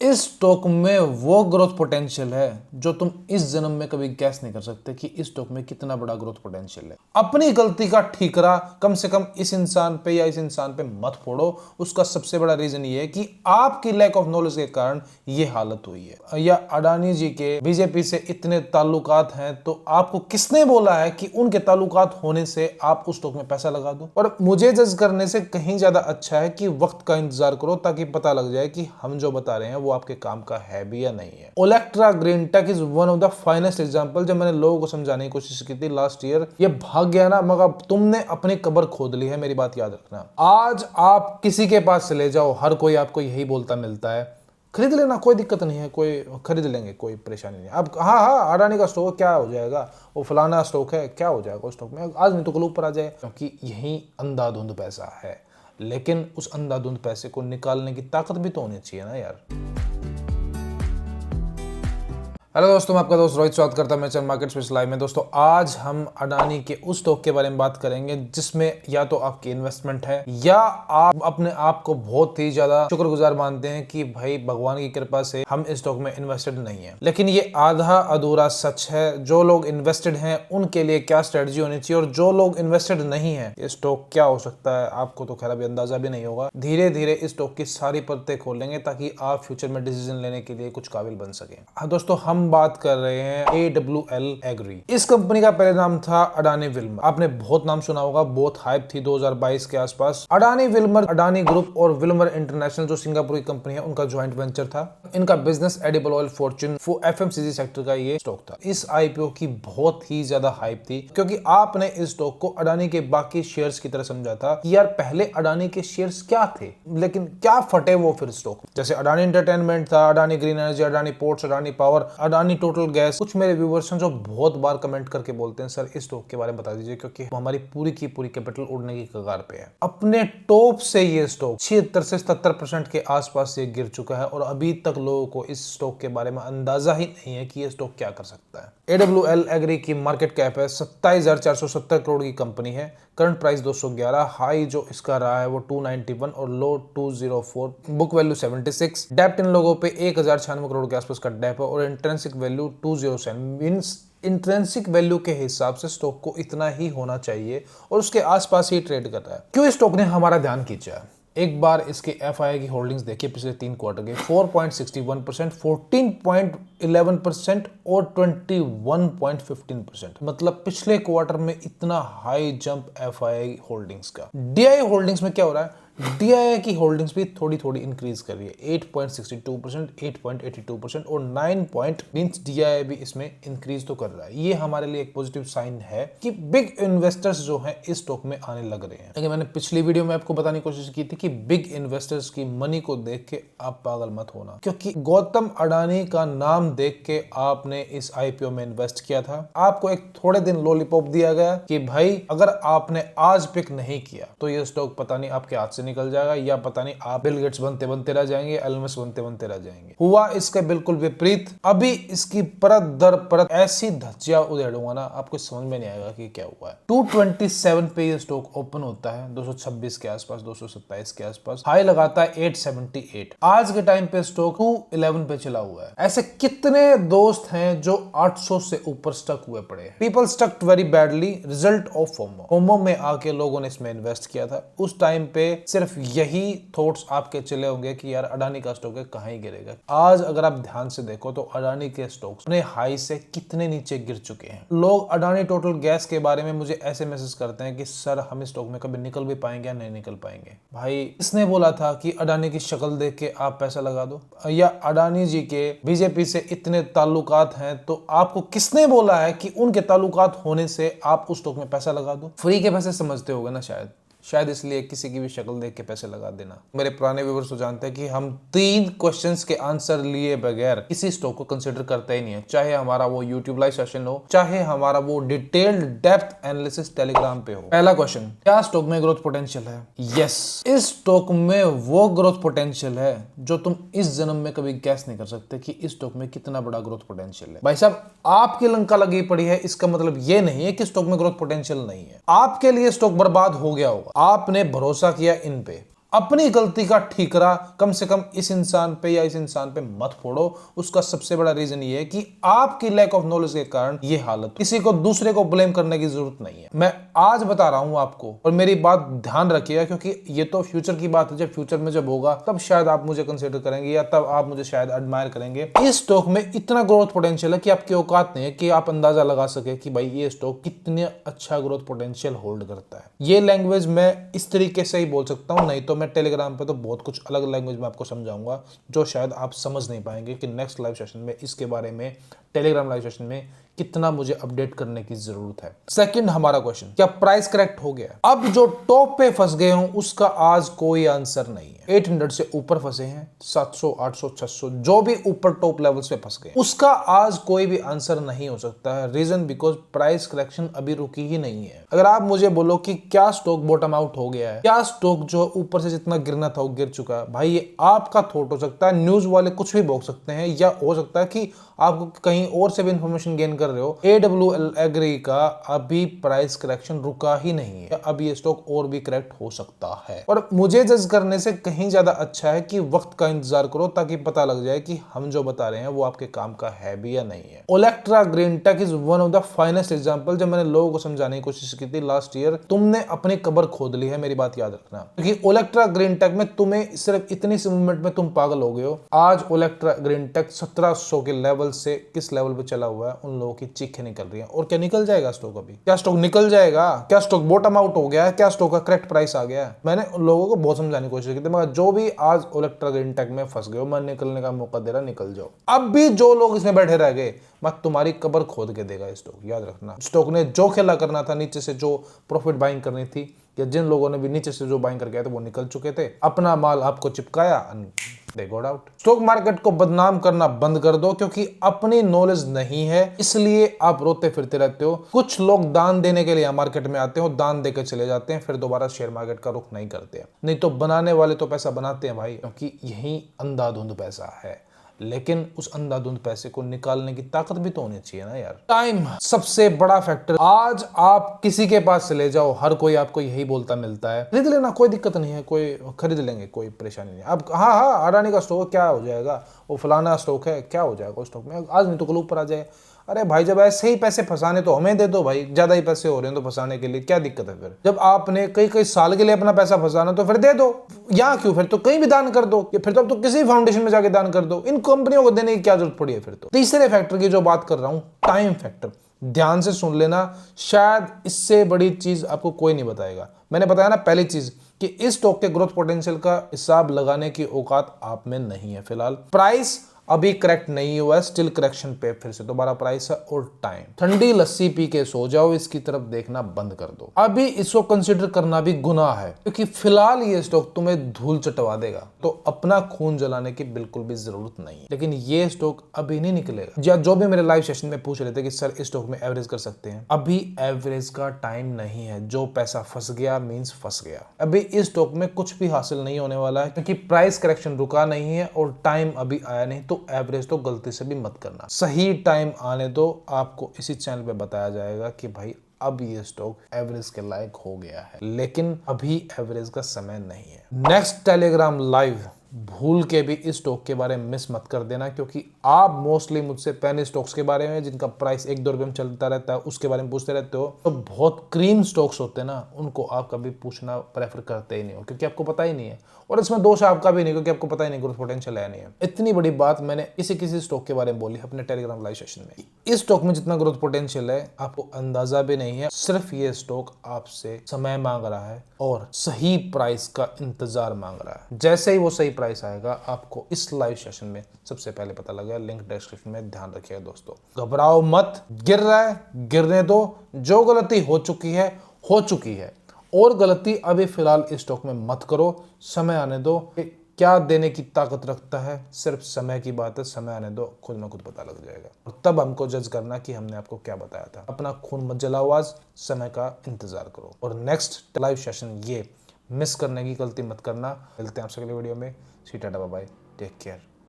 इस स्टॉक में वो ग्रोथ पोटेंशियल है जो तुम इस जन्म में कभी गैस नहीं कर सकते कि इस स्टॉक में कितना बड़ा ग्रोथ पोटेंशियल है। अपनी गलती का ठीकरा कम से कम इस इंसान पे या इस इंसान पे मत फोड़ो। उसका सबसे बड़ा रीजन ये है कि आपकी लैक ऑफ नॉलेज के कारण ये हालत हुई है। या अडानी जी के बीजेपी से इतने ताल्लुकात हैं तो आपको किसने बोला है कि उनके ताल्लुकात होने से आप उस स्टॉक में पैसा लगा दो। और मुझे जज करने से कहीं ज्यादा अच्छा है कि वक्त का इंतजार करो ताकि पता लग जाए कि हम जो बता रहे हैं वो आपके काम का है भी या नहीं है। Olectra Greentech is one of the finest example. जब मैंने लोगों को समझाने की कोशिश की थी लास्ट ईयर, ये भाग गया ना, मगर तुमने अपनी कब्र खोद ली है, मेरी बात याद रखना। आज आप किसी के पास चले जाओ, हर कोई आपको यही बोलता मिलता है, खरीद लेना, कोई दिक्कत नहीं है, कोई खरीद लेंगे, कोई परेशानी नहीं। अब हाँ अडानी का स्टॉक क्या हो जाएगा, वो फलाना स्टॉक है, क्या हो जाएगा उस स्टॉक में, आज नहीं तो कल ऊपर आ जाए, क्योंकि यही अंधाधुंध पैसा है। लेकिन उस अंधाधुंध पैसे को निकालने की ताकत भी तो होनी चाहिए ना यार। हेलो दोस्तों, मैं आपका दोस्त रोहित स्वागत करता हूं मेरे मार्केट स्पेशल लाइव में। दोस्तों आज हम अडानी के उस स्टॉक के बारे में बात करेंगे जिसमें या तो आपकी इन्वेस्टमेंट है या आप अपने आप को बहुत ही ज्यादा शुक्रगुजार मानते हैं कि भाई भगवान की कृपा से हम इस स्टॉक में इन्वेस्टेड नहीं है। लेकिन ये आधा अधूरा सच है। जो लोग इन्वेस्टेड हैं उनके लिए क्या स्ट्रेटजी होनी चाहिए और जो लोग इन्वेस्टेड नहीं है ये स्टॉक क्या हो सकता है, आपको तो खैर अभी अंदाजा भी नहीं होगा। धीरे धीरे इस स्टॉक की सारी परतें खोलेंगे ताकि आप फ्यूचर में डिसीजन लेने के लिए कुछ काबिल बन सके। हाँ दोस्तों, हम बात कर रहे हैं AWL एग्री। इस कंपनी का पहले नाम था अडानी विल्मर। आपने बहुत नाम सुना होगा, बहुत हाइप थी 2022 के आसपास। अडानी विल्मर, अडानी ग्रुप और विल्मर इंटरनेशनल जो सिंगापुर की कंपनी है उनका ज्वाइंट वेंचर था। इनका business edible oil Fortune FMCG sector का ये स्टॉक था। इस IPO की बहुत ही ज्यादा हाइप थी क्योंकि आपने इस स्टॉक को अडानी के बाकी शेयर्स की तरह समझा था कि यार पहले अडानी के शेयर्स क्या थे, लेकिन क्या फटे वो फिर स्टॉक। जैसे अडानी एंटरटेनमेंट था, Adani green energy, Adani ports, Adani power, Adani total gas. कुछ मेरे व्यूअर्स हैं जो बहुत बार कमेंट करके बोलते हैं सर इस स्टॉक के बारे में बता दीजिए क्योंकि हमारी पूरी की पूरी कैपिटल उड़ने की कगार पे है। अपने टॉप से ये स्टॉक 76 से 77% के आसपास ये गिर चुका है और अभी तक लोगों को इस स्टॉक के बारे में अंदाजा ही नहीं है कि ये स्टॉक क्या कर सकता है। AWL एग्री की मार्केट कैप है 27,470 करोड़ की कंपनी है। करंट प्राइस 211, हाई जो इसका रहा है वो 291 और लो 204, बुक वैल्यू 76। डेप्ट इन लोगों पे 1096 करोड़ के आसपास का डेप है और intrinsic value 207। Means intrinsic value के हिसाब से स्टॉक को इतना ही होना चाहिए और उसके आसपास ही ट्रेड कर रहा है। क्यों इस स्टॉक ने हमारा ध्यान खींचा? एक बार इसके FII की होल्डिंग्स देखिए पिछले 3 क्वार्टर के, 4.61%, 14.11% और 21.15%। मतलब पिछले क्वार्टर में इतना हाई जंप FII होल्डिंग्स का। DII होल्डिंग्स में क्या हो रहा है? DII की होल्डिंग्स भी थोड़ी थोड़ी इंक्रीज कर रही है, 8.62%, 8.82% और 9 मींस DII भी इसमें इंक्रीज तो कर रहा है। ये हमारे लिए एक पॉजिटिव साइन है कि बिग इन्वेस्टर्स जो हैं इस स्टॉक में आने लग रहे हैं। लेकिन मैंने पिछली वीडियो में आपको बताने की कोशिश की थी कि बिग इन्वेस्टर्स की मनी को देख के आप पागल मत होना, क्योंकि गौतम अडानी का नाम देख के आपने इस IPO में इन्वेस्ट किया था। आपको एक थोड़े दिन लॉलीपॉप दिया गया कि भाई अगर आपने आज पिक नहीं किया तो ये स्टॉक पता नहीं आपके हाथ से निकल जाएगा या पता नहीं आप बिल गेट्स बनते बनते रह जाएंगे, एलन मस्क बनते बनते रह जाएंगे। हुआ इसके बिल्कुल विपरीत। अभी इसकी परत दर परत ऐसी धज्जियां उधेड़ूंगा ना, आपको समझ में नहीं आएगा कि क्या हुआ है। 227 पे ये स्टॉक ओपन होता है, 226 के आसपास, 227 के आसपास, हाई लगाता है 878। आज के टाइम पे स्टॉक 211 पे चला हुआ है। ऐसे कितने दोस्त हैं जो 800 से ऊपर स्टक हुए पड़े हैं। People stuck very badly, result of FOMO में आके लोगों ने इसमें इन्वेस्ट किया था। उस टाइम पे सिर्फ यही थॉट्स आपके चले होंगे कि यार अडानी का स्टॉक है, कहां ही गिरेगा। आज अगर आप ध्यान से देखो तो अडानी के स्टॉक्स अपने हाई से कितने नीचे गिर चुके हैं। लोग अडानी टोटल गैस के बारे में मुझे ऐसे मैसेज करते हैं कि सर हम इस स्टॉक में कभी निकल भी पाएंगे या नहीं निकल पाएंगे। भाई इसने बोला था कि अडानी की शक्ल देख के आप पैसा लगा दो, या अडानी जी के बीजेपी से इतने ताल्लुकात हैं तो आपको किसने बोला है कि उनके ताल्लुकात होने से आप उस स्टॉक में पैसा लगा दो। फ्री के पैसे समझते होगे ना शायद इसलिए किसी की भी शक्ल देख के पैसे लगा देना। मेरे पुराने व्यूअर्स तो जानते हैं कि हम 3 क्वेश्चंस के आंसर लिए बगैर किसी स्टॉक को कंसीडर करते ही नहीं है, चाहे हमारा वो यूट्यूब लाइव सेशन हो, चाहे हमारा वो डिटेल्ड डेप्थ एनालिसिस टेलीग्राम पे हो। पहला क्वेश्चन, क्या स्टॉक में ग्रोथ पोटेंशियल है? यस, इस स्टॉक में वो ग्रोथ पोटेंशियल है जो तुम इस जन्म में कभी गैस नहीं कर सकते कि इस स्टॉक में कितना बड़ा ग्रोथ पोटेंशियल है। भाई साहब, आपकी लंका लगी पड़ी है, इसका मतलब ये नहीं है कि स्टॉक में ग्रोथ पोटेंशियल नहीं है। आपके लिए स्टॉक बर्बाद हो गया होगा, आपने भरोसा किया इन पे, अपनी गलती का ठीकरा कम से कम इस इंसान पे या इस इंसान पे मत फोड़ो। उसका सबसे बड़ा रीजन ये है कि आपकी लैक ऑफ नॉलेज के कारण ये हालत। किसी को दूसरे को ब्लेम करने की जरूरत नहीं है। मैं आज बता रहा हूं आपको, और मेरी बात ध्यान रखिएगा, क्योंकि ये तो फ्यूचर की बात है। जब फ्यूचर में जब होगा तब शायद आप मुझे कंसिडर करेंगे या तब आप मुझे शायद एडमायर करेंगे। इस स्टॉक में इतना ग्रोथ पोटेंशियल है कि आपकी औकात नहीं है कि आप अंदाजा लगा सके कि भाई ये स्टॉक कितने अच्छा ग्रोथ पोटेंशियल होल्ड करता है। ये लैंग्वेज मैं इस तरीके से ही बोल सकता हूं, नहीं तो मैं टेलीग्राम पे तो बहुत कुछ अलग लैंग्वेज में आपको समझाऊंगा जो शायद आप समझ नहीं पाएंगे कि नेक्स्ट लाइव सेशन में इसके बारे में, टेलीग्राम लाइव सेशन में कितना मुझे अपडेट करने की जरूरत है। सेकंड हमारा क्वेश्चन, क्या प्राइस करेक्ट हो गया? अब जो टॉप पे फंस गए हूं उसका आज कोई आंसर नहीं है। 800 से ऊपर फंसे हैं, 700, 800, 600 जो भी ऊपर टॉप लेवल्स पे फंस गए, उसका आज कोई भी आंसर नहीं हो सकता है। रीजन बिकॉज प्राइस करेक्शन अभी रुकी ही नहीं है। अगर आप मुझे बोलो कि क्या स्टॉक बॉटम आउट हो गया है, क्या स्टॉक जो ऊपर से जितना गिरना था वो गिर चुका है, भाई ये आपका थॉट हो सकता है। न्यूज वाले कुछ भी बोल सकते हैं, या हो सकता है कि आप कहीं और से भी इंफॉर्मेशन गेन कर रहे हो। AWL एग्री का अभी प्राइस करेक्शन रुका ही नहीं है, अब ये स्टॉक और भी करेक्ट हो सकता है। और मुझे जज करने से कहीं ज्यादा अच्छा है कि वक्त का इंतजार करो, ताकि पता लग जाए कि हम जो बता रहे हैं वो आपके काम का है भी या नहीं है। Olectra Greentech is one of the finest example. जब मैंने लोगों को समझाने की कोशिश की थी लास्ट ईयर, तुमने अपनी कब्र खोद ली है, मेरी बात याद रखना। क्योंकि ओलेक्ट्रा ग्रीन टेक में तुम्हें सिर्फ इतनी सी मूवमेंट में तुम पागल हो गए हो। आज ओलेक्ट्रा ग्रीन टेक 1700 के लेवल से किस लेवल पे चला हुआ है, उन लोगों की चीखें निकल रही हैं। और क्या निकल जाएगा स्टॉक? अभी क्या स्टॉक निकल जाएगा? क्या स्टॉक बॉटम आउट हो गया है? क्या स्टॉक का करेक्ट प्राइस आ गया है? मैंने उन लोगों को बहुत समझाने की कोशिश की थी, मगर जो भी आज ओलेक्ट्रा ग्रीन टेक में फंस गए हो, मैं निकलने का मौका दे रहा, निकल जाओ। अब भी जो लोग इसमें बैठे रह गए, मत तुम्हारी कब्र खोद के देगा स्टॉक, याद रखना। स्टॉक ने जो खेला करना था, नीचे से जो प्रॉफिट बाइंग करनी थी, या जिन लोगों ने भी नीचे से जो बाइंग करके आए थे वो निकल चुके थे। अपना माल आपको चिपकाया, they got out. Stock market को बदनाम करना बंद कर दो, क्योंकि अपनी नॉलेज नहीं है इसलिए आप रोते फिरते रहते हो। कुछ लोग दान देने के लिए मार्केट में आते हो, दान देकर चले जाते हैं, फिर दोबारा शेयर मार्केट का रुख नहीं करते हैं। नहीं तो बनाने वाले तो पैसा बनाते हैं भाई, क्योंकि यही अंधाधुंध पैसा है। लेकिन उस अंधाधुंध पैसे को निकालने की ताकत भी तो होनी चाहिए ना यार। टाइम सबसे बड़ा फैक्टर। आज आप किसी के पास चले जाओ, हर कोई आपको यही बोलता मिलता है, खरीद लेना, कोई दिक्कत नहीं है, कोई खरीद लेंगे, कोई परेशानी नहीं। अब हाँ, अडानी का स्टॉक क्या हो जाएगा, वो फलाना स्टॉक है, क्या हो जाएगा उस स्टॉक में, आज नहीं तो कल ऊपर आ जाए। अरे भाई, जब ऐसे ही पैसे फंसाने तो हमें दे दो भाई, ज्यादा ही पैसे हो रहे हैं तो फंसाने के लिए क्या दिक्कत है? फिर जब आपने कई कई साल के लिए अपना पैसा फंसाना तो फिर दे दो। यहाँ क्यों, फिर तो कहीं भी दान कर दो, फिर तो अब तो किसी फाउंडेशन में जाके दान कर दो। इन कंपनियों को देने की क्या जरूरत पड़ी है फिर तो? तीसरे फैक्टर की जो बात कर रहा हूं, टाइम फैक्टर, ध्यान से सुन लेना। शायद इससे बड़ी चीज आपको कोई नहीं बताएगा। मैंने बताया ना पहली चीज कि इस स्टॉक के ग्रोथ पोटेंशियल का हिसाब लगाने की औकात आप में नहीं है। फिलहाल प्राइस अभी करेक्ट नहीं हुआ है, स्टिल करेक्शन पे फिर से दोबारा प्राइस है। और टाइम, ठंडी लस्सी पी के सो जाओ, इसकी तरफ देखना बंद कर दो। अभी इसको कंसिडर करना भी गुनाह है, क्योंकि फिलहाल ये स्टॉक तुम्हें धूल चटवा देगा, तो अपना खून जलाने की बिल्कुल भी जरूरत नहीं है। लेकिन ये स्टॉक अभी नहीं निकलेगा। या जो भी मेरे लाइव सेशन में पूछ रहे थे कि सर इस स्टॉक में एवरेज कर सकते हैं, अभी एवरेज का टाइम नहीं है। जो पैसा फंस गया मींस फंस गया। अभी इस स्टॉक में कुछ भी हासिल नहीं होने वाला है, क्योंकि प्राइस करेक्शन रुका नहीं है और टाइम अभी आया नहीं। तो एवरेज तो गलती से भी मत करना, सही टाइम आने दो। आपको इसी चैनल पे बताया जाएगा कि भाई अब ये स्टॉक एवरेज के लायक हो गया है, लेकिन अभी एवरेज का समय नहीं है। नेक्स्ट टेलीग्राम लाइव भूल के भी इस स्टॉक के बारे में मिस मत कर देना, क्योंकि आप मोस्टली मुझसे पेनी स्टॉक्स के बारे में, जिनका प्राइस 1-2 रुपए में चलता रहता है, उसके बारे में पूछते रहते हो। तो बहुत क्रीम स्टॉक्स होते हैं ना, उनको आप कभी पूछना प्रेफर करते ही नहीं हो, क्योंकि आपको पता ही नहीं है। और इसमें दोष आपका भी नहीं, क्योंकि आपको पता ही नहीं ग्रोथ पोटेंशियल है नहीं है। इतनी बड़ी बात मैंने किसी स्टॉक के बारे में बोली अपने टेलीग्राम लाइव सेशन में। इस स्टॉक में जितना ग्रोथ पोटेंशियल है आपको अंदाजा भी नहीं है। सिर्फ ये स्टॉक आपसे समय मांग रहा है और सही प्राइस का इंतजार मांग रहा है। जैसे ही वो सही प्राइस आएगा, आपको इस लाइव सेशन में सबसे पहले पता लगेगा। लिंक डिस्क्रिप्शन में, ध्यान रखिएगा दोस्तों। घबराओ मत, गिर रहा है गिरने दो। जो गलती हो चुकी है हो चुकी है, और गलती अभी फिलहाल इस स्टॉक में मत करो। समय आने दो। क्या देने की ताकत रखता है, सिर्फ समय की बात है। समय आने दो, खुद में खुद पता लग जाएगा, और तब हमको जज करना कि हमने आपको क्या बताया था। अपना खून मत जलाओ, आज समय का इंतजार करो। और नेक्स्ट लाइव सेशन ये मिस करने की गलती मत करना। मिलते हैं आपसे अगले वीडियो में। See tata, bye bye, take care.